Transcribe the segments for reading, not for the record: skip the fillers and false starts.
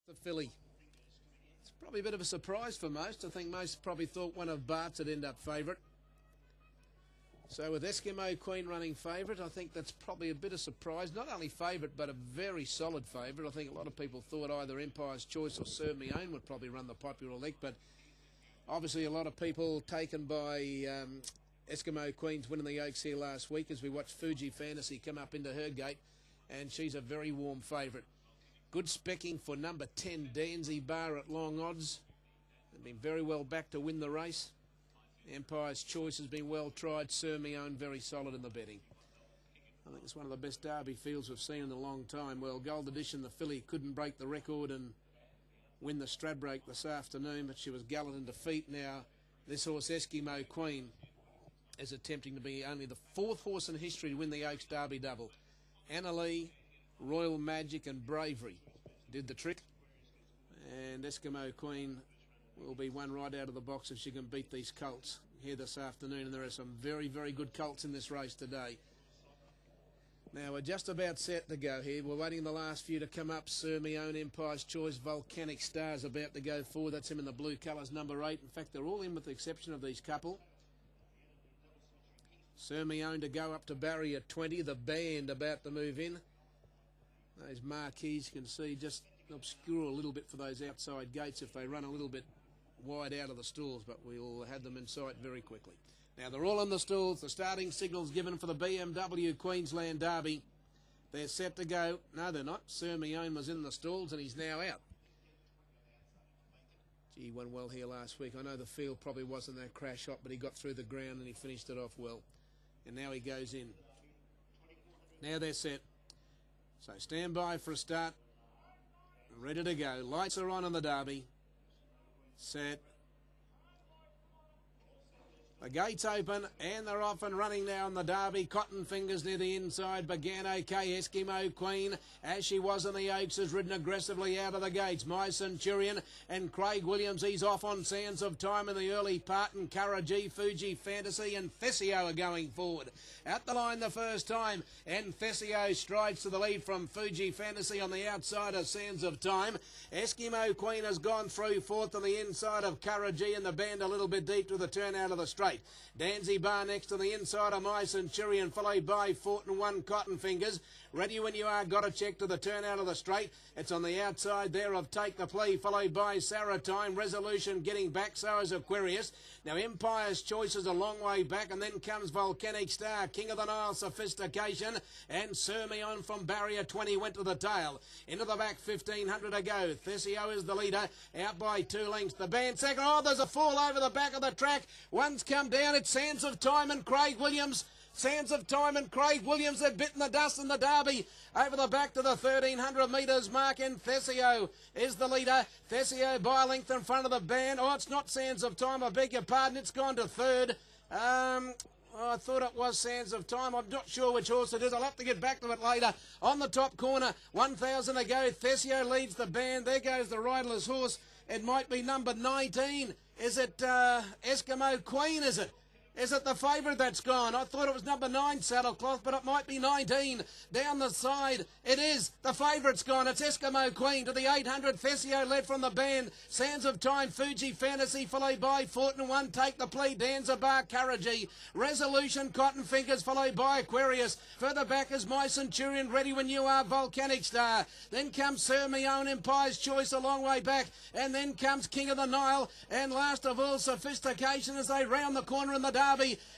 The filly. It's probably a bit of a surprise for most. I think most probably thought one of Bart's would end up favourite. So with Eskimo Queen running favourite, I think that's probably a bit of surprise. Not only favourite, but a very solid favourite. I think a lot of people thought either Empire's Choice or Serve Me Own would probably run the popular elect, but obviously a lot of people taken by Eskimo Queen's winning the Oaks here last week as we watched Fuji Fantasy come up into her gate, and she's a very warm favourite. Good specking for number 10, Danzy Bar at long odds. They've been very well back to win the race. Empire's Choice has been well tried. Serve Me Own very solid in the betting. I think it's one of the best Derby fields we've seen in a long time. Well, Gold Edition, the filly, couldn't break the record and win the Stradbroke this afternoon, but she was gallant in defeat. Now, this horse, Eskimo Queen, is attempting to be only the 4th horse in history to win the Oaks Derby double. Anna Lee, Royal Magic and Bravery did the trick, and Eskimo Queen will be one right out of the box if she can beat these colts here this afternoon, and there are some very, very good colts in this race today. Now we're just about set to go here. We're waiting the last few to come up. Serve Me Own, Empire's Choice, Volcanic Star's about to go forward. That's him in the blue colours, number 8. In fact, they're all in with the exception of these couple. Serve Me Own to go up to barrier 20. The band about to move in. Those marquees you can see just obscure a little bit for those outside gates if they run a little bit wide out of the stalls, but we'll have them in sight very quickly. Now they're all in the stalls. The starting signal's given for the BMW Queensland Derby. They're set to go. No, they're not. Serve Me Own was in the stalls and he's now out. Gee, won well here last week. I know the field probably wasn't that crash hot, but he got through the ground and he finished it off well. And now he goes in. Now they're set. So stand by for a start. Ready to go. Lights are on in the Derby. Set. The gates open and they're off and running now in the Derby. Cotton Fingers near the inside began okay. Eskimo Queen, as she was in the Oaks, has ridden aggressively out of the gates. My Centurion and Craig Williams, he's off on Sands of Time in the early part, and Karaji, Fuji Fantasy and Thesio are going forward. At the line the first time, and Thesio strides to the lead from Fuji Fantasy on the outside of Sands of Time. Eskimo Queen has gone through 4th on the inside of Karaji, and the band a little bit deep to the turn out of the straight. Danzy Bar next to the inside of My Centurion, followed by Fortin 1 Cotton Fingers. Ready when you are, got to check to the turn out of the straight. It's on the outside there of Take the Plea, followed by Sarah Time. Resolution getting back, so is Aquarius. Now Empire's Choice is a long way back, and then comes Volcanic Star, King of the Nile, Sophistication, and Serve Me Own from barrier 20 went to the tail. Into the back, 1,500 to go. Thesio is the leader, out by 2 lengths. The band second. Oh, there's a fall over the back of the track. One's come down. It's Sands of Time and Craig Williams. Sands of Time and Craig Williams had bitten the dust in the Derby. Over the back to the 1,300 metres mark, and Thesio is the leader. Thesio by a length in front of the band. Oh, it's not Sands of Time, I beg your pardon. It's gone to 3rd. I thought it was Sands of Time. I'm not sure which horse it is. I'll have to get back to it later. On the top corner, 1,000 to go. Thesio leads the band. There goes the riderless horse. It might be number 19. Is it Eskimo Queen, is it? Is it the favourite that's gone? I thought it was number 9, Saddlecloth, but it might be 19. Down the side, it is. The favourite's gone. It's Eskimo Queen to the 800. Thesio led from the band. Sands of Time, Fuji Fantasy, followed by Fortin 1, Take the Plea, Danza Bar, Karaji. Resolution, Cotton Fingers, followed by Aquarius. Further back is My Centurion, ready when you are, Volcanic Star. Then comes Serve Me Own, Empire's Choice a long way back. And then comes King of the Nile. And last of all, Sophistication as they round the corner in the Derby.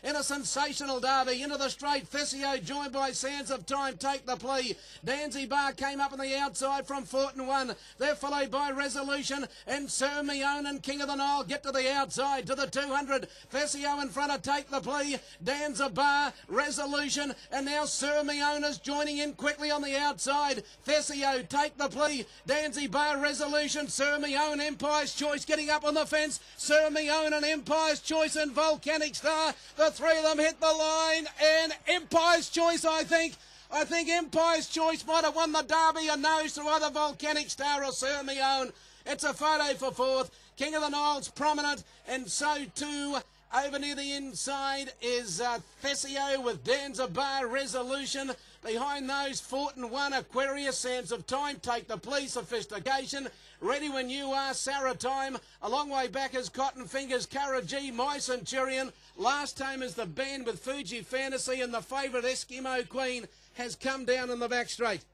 In a sensational Derby, into the straight. Thesio joined by Sands of Time, Take the Plea. Danzy Bar came up on the outside from Fortin 1. They're followed by Resolution, and Serve Me Own and King of the Nile get to the outside to the 200. Thesio in front of Take the Plea. Danzy Bar, Resolution, and now Serve Me Own is joining in quickly on the outside. Thesio, Take the Plea, Danzy Bar, Resolution, Serve Me Own, Empire's Choice getting up on the fence. Serve Me Own and Empire's Choice and Volcanic Star. The 3 of them hit the line, and Empire's Choice, I think Empire's Choice might have won the Derby, a nose to either Volcanic Star or Serve Me Own. It's a photo for 4th. King of the Nile's prominent, and so too Over near the inside is Thessio with Danzabar Resolution. Behind those, Fort and One, Aquarius, Sands of Time, Take the Police, Sophistication. Ready when you are, Sarah Time. A long way back is Cotton Fingers, Karaji, My Centurion. Last time is the band with Fuji Fantasy, and the favourite Eskimo Queen has come down in the back straight.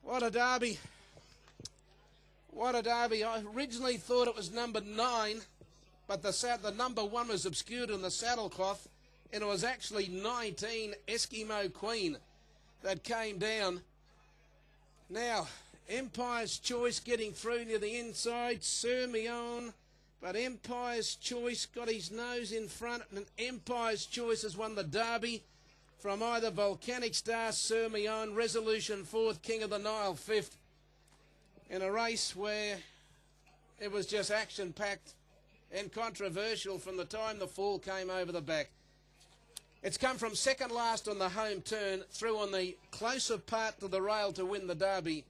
What a derby. What a derby. I originally thought it was number 9, but the number 1 was obscured in the saddle cloth, and it was actually 19, Eskimo Queen, that came down. Now, Empire's Choice getting through near the inside, Sermion, but Empire's Choice got his nose in front, and Empire's Choice has won the derby from either Volcanic Star, Sermion, Resolution 4th, King of the Nile 5th, in a race where it was just action-packed and controversial from the time the fall came over the back. It's come from second last on the home turn through on the closer part to the rail to win the derby.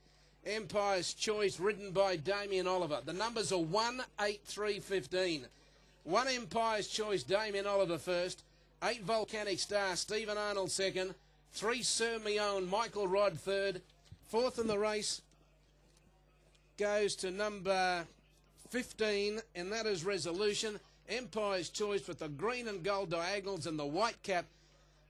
Empire's Choice, ridden by Damien Oliver. The numbers are 1, 8, 3, 15. 1 Empire's Choice, Damien Oliver first. 8 Volcanic Star, Stephen Arnold second. 3 Sermion, Michael Rod third. 4th in the race goes to number 15, and that is Resolution. Empire's Choice with the green and gold diagonals and the white cap.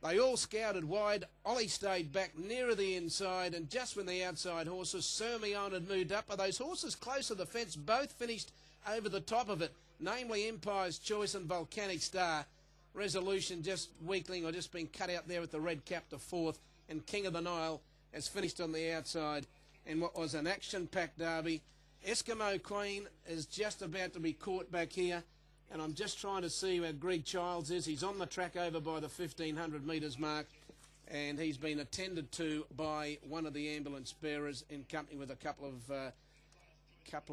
They all scouted wide. Ollie stayed back nearer the inside, and just when the outside horses, Sermion had moved up. But those horses close to the fence both finished over the top of it, namely Empire's Choice and Volcanic Star. Resolution just weakling or just been cut out there with the red cap to 4th, and King of the Nile has finished on the outside in what was an action-packed derby. Eskimo Queen is just about to be caught back here, and I'm just trying to see where Greg Childs is. He's on the track over by the 1,500 metres mark, and he's been attended to by one of the ambulance bearers in company with a couple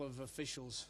of officials.